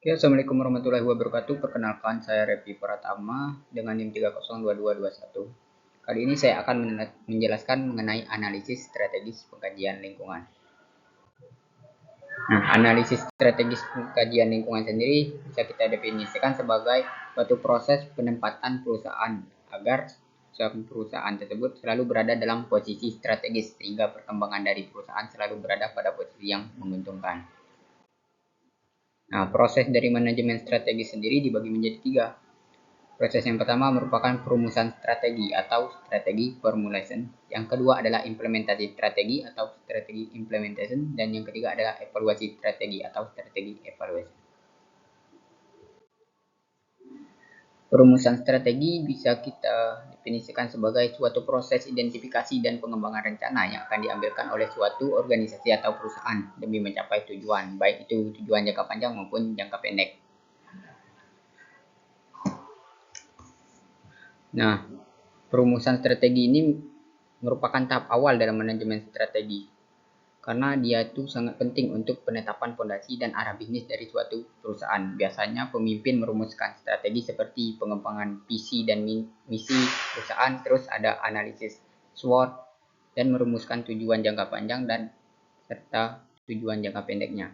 Oke, Assalamualaikum warahmatullahi wabarakatuh. Perkenalkan, saya Repi Pratama dengan NIM 302221. Kali ini saya akan menjelaskan mengenai analisis strategis pengkajian lingkungan. Nah, analisis strategis pengkajian lingkungan sendiri bisa kita definisikan sebagai suatu proses penempatan perusahaan agar suatu perusahaan tersebut selalu berada dalam posisi strategis sehingga perkembangan dari perusahaan selalu berada pada posisi yang menguntungkan. Nah, proses dari manajemen strategi sendiri dibagi menjadi tiga. Proses yang pertama merupakan perumusan strategi atau strategi formulation. Yang kedua adalah implementasi strategi atau strategi implementation. Dan yang ketiga adalah evaluasi strategi atau strategi evaluation. Perumusan strategi bisa kita definisikan sebagai suatu proses identifikasi dan pengembangan rencana yang akan diambilkan oleh suatu organisasi atau perusahaan demi mencapai tujuan, baik itu tujuan jangka panjang maupun jangka pendek. Nah, perumusan strategi ini merupakan tahap awal dalam manajemen strategi karena dia itu sangat penting untuk penetapan fondasi dan arah bisnis dari suatu perusahaan. Biasanya pemimpin merumuskan strategi seperti pengembangan visi dan misi perusahaan, terus ada analisis SWOT dan merumuskan tujuan jangka panjang dan serta tujuan jangka pendeknya.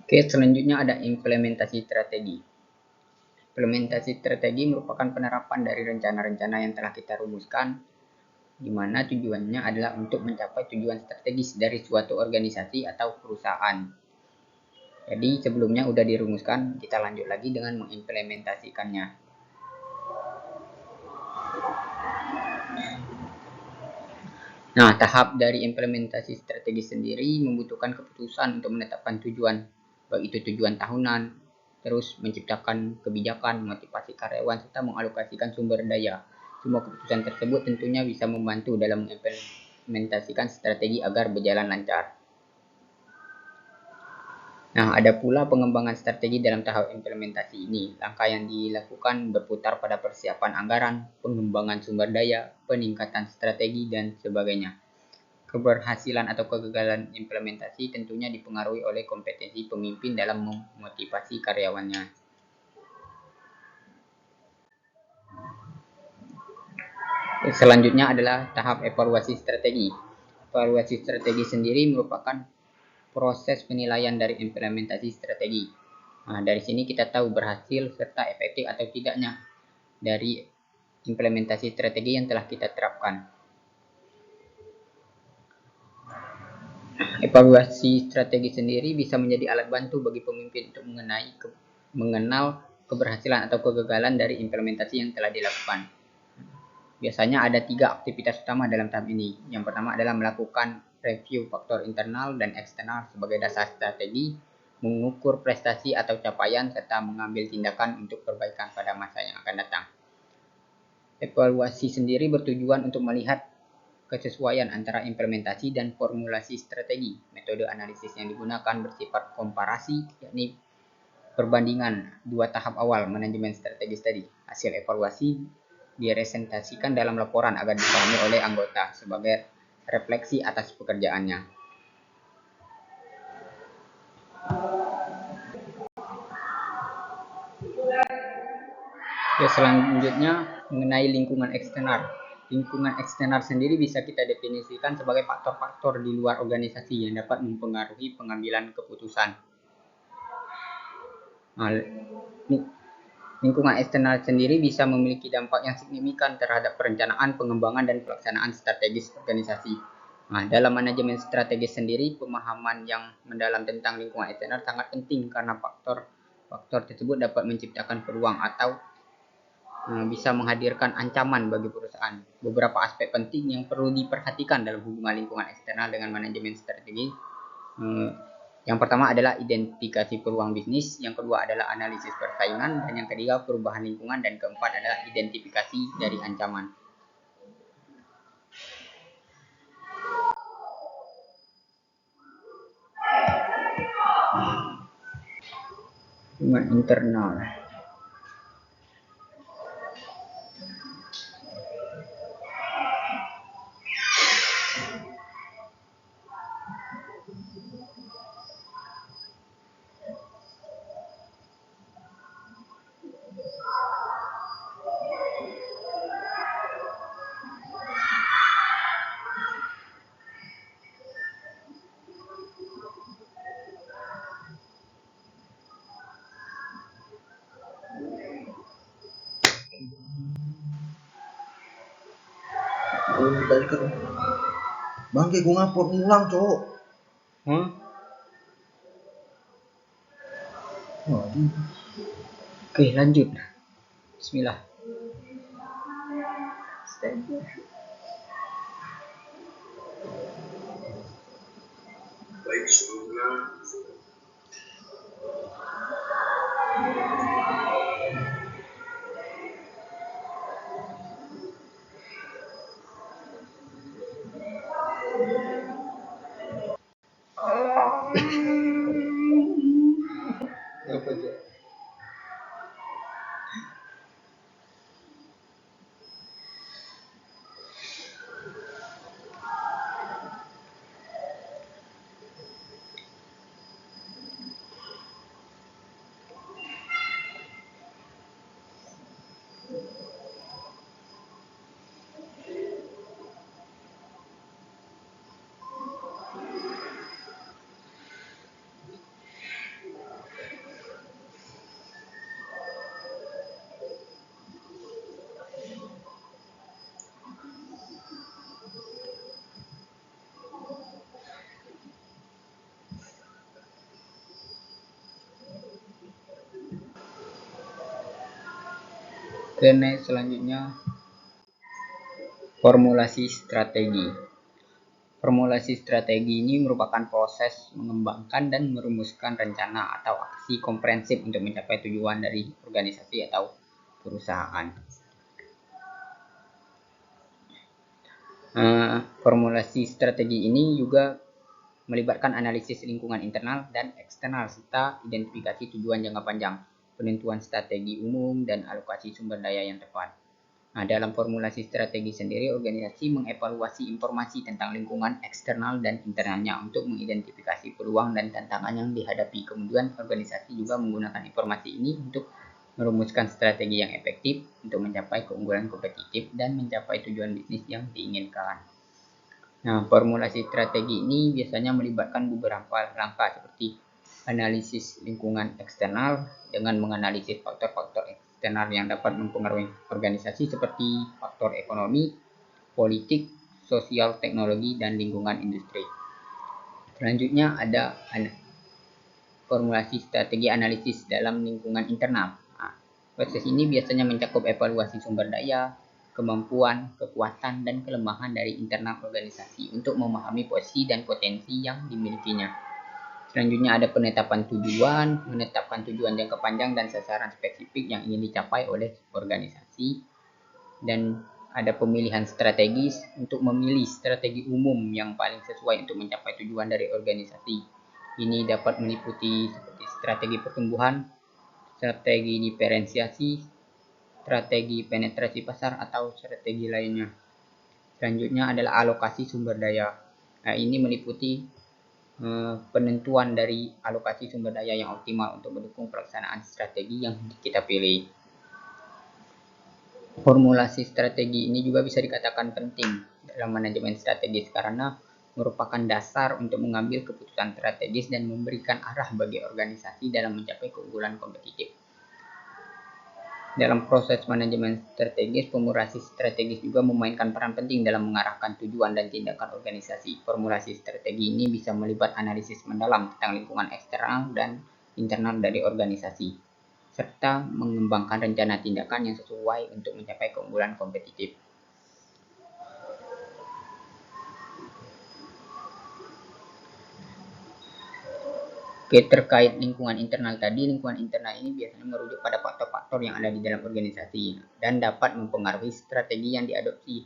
Oke, selanjutnya ada implementasi strategi. Implementasi strategi merupakan penerapan dari rencana-rencana yang telah kita rumuskan, di mana tujuannya adalah untuk mencapai tujuan strategis dari suatu organisasi atau perusahaan. Jadi sebelumnya udah dirumuskan, kita lanjut lagi dengan mengimplementasikannya. Nah, tahap dari implementasi strategi sendiri membutuhkan keputusan untuk menetapkan tujuan, baik itu tujuan tahunan, terus menciptakan kebijakan, motivasi karyawan, serta mengalokasikan sumber daya. Semua keputusan tersebut tentunya bisa membantu dalam mengimplementasikan strategi agar berjalan lancar. Nah, ada pula pengembangan strategi dalam tahap implementasi ini. Langkah yang dilakukan berputar pada persiapan anggaran, pengembangan sumber daya, peningkatan strategi, dan sebagainya. Keberhasilan atau kegagalan implementasi tentunya dipengaruhi oleh kompetensi pemimpin dalam memotivasi karyawannya. Selanjutnya adalah tahap evaluasi strategi. Evaluasi strategi sendiri merupakan proses penilaian dari implementasi strategi. Nah, dari sini kita tahu berhasil serta efektif atau tidaknya dari implementasi strategi yang telah kita terapkan. Evaluasi strategi sendiri bisa menjadi alat bantu bagi pemimpin untuk mengenal keberhasilan atau kegagalan dari implementasi yang telah dilakukan. Biasanya ada 3 aktivitas utama dalam tahap ini. Yang pertama adalah melakukan review faktor internal dan eksternal sebagai dasar strategi, mengukur prestasi atau capaian, serta mengambil tindakan untuk perbaikan pada masa yang akan datang. Evaluasi sendiri bertujuan untuk melihat kesesuaian antara implementasi dan formulasi strategi. Metode analisis yang digunakan bersifat komparasi, yakni perbandingan 2 tahap awal manajemen strategis tadi. Hasil evaluasi dipresentasikan dalam laporan agar dipahami oleh anggota sebagai refleksi atas pekerjaannya. Ya, selanjutnya mengenai lingkungan eksternal. Lingkungan eksternal sendiri bisa kita definisikan sebagai faktor-faktor di luar organisasi yang dapat mempengaruhi pengambilan keputusan. Nah, lingkungan eksternal sendiri bisa memiliki dampak yang signifikan terhadap perencanaan, pengembangan, dan pelaksanaan strategis organisasi. Nah, dalam manajemen strategis sendiri, pemahaman yang mendalam tentang lingkungan eksternal sangat penting karena faktor tersebut dapat menciptakan peluang atau bisa menghadirkan ancaman bagi perusahaan. Beberapa aspek penting yang perlu diperhatikan dalam hubungan lingkungan eksternal dengan manajemen strategi. Yang pertama adalah identifikasi peluang bisnis, yang kedua adalah analisis persaingan, dan yang ketiga perubahan lingkungan, dan keempat adalah identifikasi dari ancaman. Lingkungan internal. belum dibalikan. Bangke gue ngupload ngulang cowok. Oke, lanjut. Bismillah. Baik sebelumnya. Next, selanjutnya formulasi strategi. Formulasi strategi ini merupakan proses mengembangkan dan merumuskan rencana atau aksi komprehensif untuk mencapai tujuan dari organisasi atau perusahaan. Formulasi strategi ini juga melibatkan analisis lingkungan internal dan eksternal serta identifikasi tujuan jangka panjang, penentuan strategi umum, dan alokasi sumber daya yang tepat. Nah, dalam formulasi strategi sendiri, organisasi mengevaluasi informasi tentang lingkungan eksternal dan internalnya untuk mengidentifikasi peluang dan tantangan yang dihadapi. Kemudian, organisasi juga menggunakan informasi ini untuk merumuskan strategi yang efektif untuk mencapai keunggulan kompetitif dan mencapai tujuan bisnis yang diinginkan. Nah, formulasi strategi ini biasanya melibatkan beberapa langkah seperti analisis lingkungan eksternal dengan menganalisis faktor-faktor eksternal yang dapat mempengaruhi organisasi seperti faktor ekonomi, politik, sosial, teknologi, dan lingkungan industri. Selanjutnya ada formulasi strategi analisis dalam lingkungan internal. Nah, proses ini biasanya mencakup evaluasi sumber daya, kemampuan, kekuatan, dan kelemahan dari internal organisasi untuk memahami posisi dan potensi yang dimilikinya. Selanjutnya ada penetapan tujuan, menetapkan tujuan jangka panjang dan sasaran spesifik yang ingin dicapai oleh organisasi. Dan ada pemilihan strategis untuk memilih strategi umum yang paling sesuai untuk mencapai tujuan dari organisasi. Ini dapat meliputi seperti strategi pertumbuhan, strategi diferensiasi, strategi penetrasi pasar, atau strategi lainnya. Selanjutnya adalah alokasi sumber daya. Nah, ini meliputi penentuan dari alokasi sumber daya yang optimal untuk mendukung pelaksanaan strategi yang kita pilih. Formulasi strategi ini juga bisa dikatakan penting dalam manajemen strategis karena merupakan dasar untuk mengambil keputusan strategis dan memberikan arah bagi organisasi dalam mencapai keunggulan kompetitif. Dalam proses manajemen strategis, formulasi strategis juga memainkan peran penting dalam mengarahkan tujuan dan tindakan organisasi. Formulasi strategi ini bisa melibat analisis mendalam tentang lingkungan eksternal dan internal dari organisasi, serta mengembangkan rencana tindakan yang sesuai untuk mencapai keunggulan kompetitif. Oke, terkait lingkungan internal tadi, lingkungan internal ini biasanya merujuk pada faktor-faktor yang ada di dalam organisasi dan dapat mempengaruhi strategi yang diadopsi.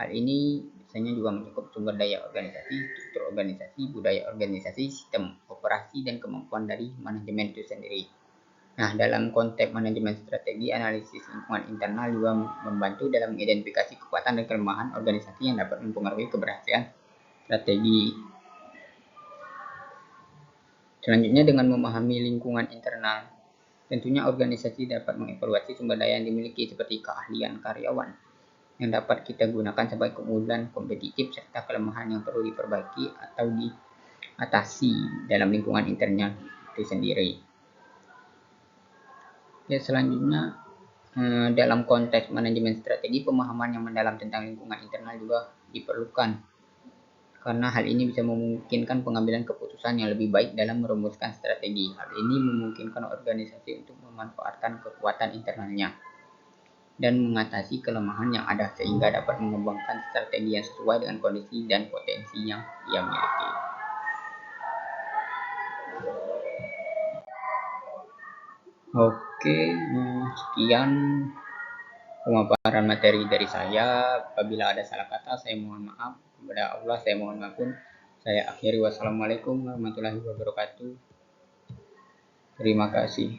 Hal ini biasanya juga mencakup sumber daya organisasi, struktur organisasi, budaya organisasi, sistem operasi, dan kemampuan dari manajemen itu sendiri. Nah, dalam konteks manajemen strategi, analisis lingkungan internal juga membantu dalam mengidentifikasi kekuatan dan kelemahan organisasi yang dapat mempengaruhi keberhasilan strategi. Selanjutnya, dengan memahami lingkungan internal, tentunya organisasi dapat mengevaluasi sumber daya yang dimiliki seperti keahlian karyawan yang dapat kita gunakan sebagai keunggulan kompetitif serta kelemahan yang perlu diperbaiki atau diatasi dalam lingkungan internal itu sendiri. Ya, selanjutnya dalam konteks manajemen strategi, pemahaman yang mendalam tentang lingkungan internal juga diperlukan, karena hal ini bisa memungkinkan pengambilan keputusan yang lebih baik dalam merumuskan strategi. Hal ini memungkinkan organisasi untuk memanfaatkan kekuatan internalnya dan mengatasi kelemahan yang ada, sehingga dapat mengembangkan strategi yang sesuai dengan kondisi dan potensi yang ia miliki. Oke, sekian pemaparan materi dari saya. Apabila ada salah kata, saya mohon maaf. Kepada Allah, saya mohon ampun. Saya akhiri. Wassalamualaikum warahmatullahi wabarakatuh. Terima kasih.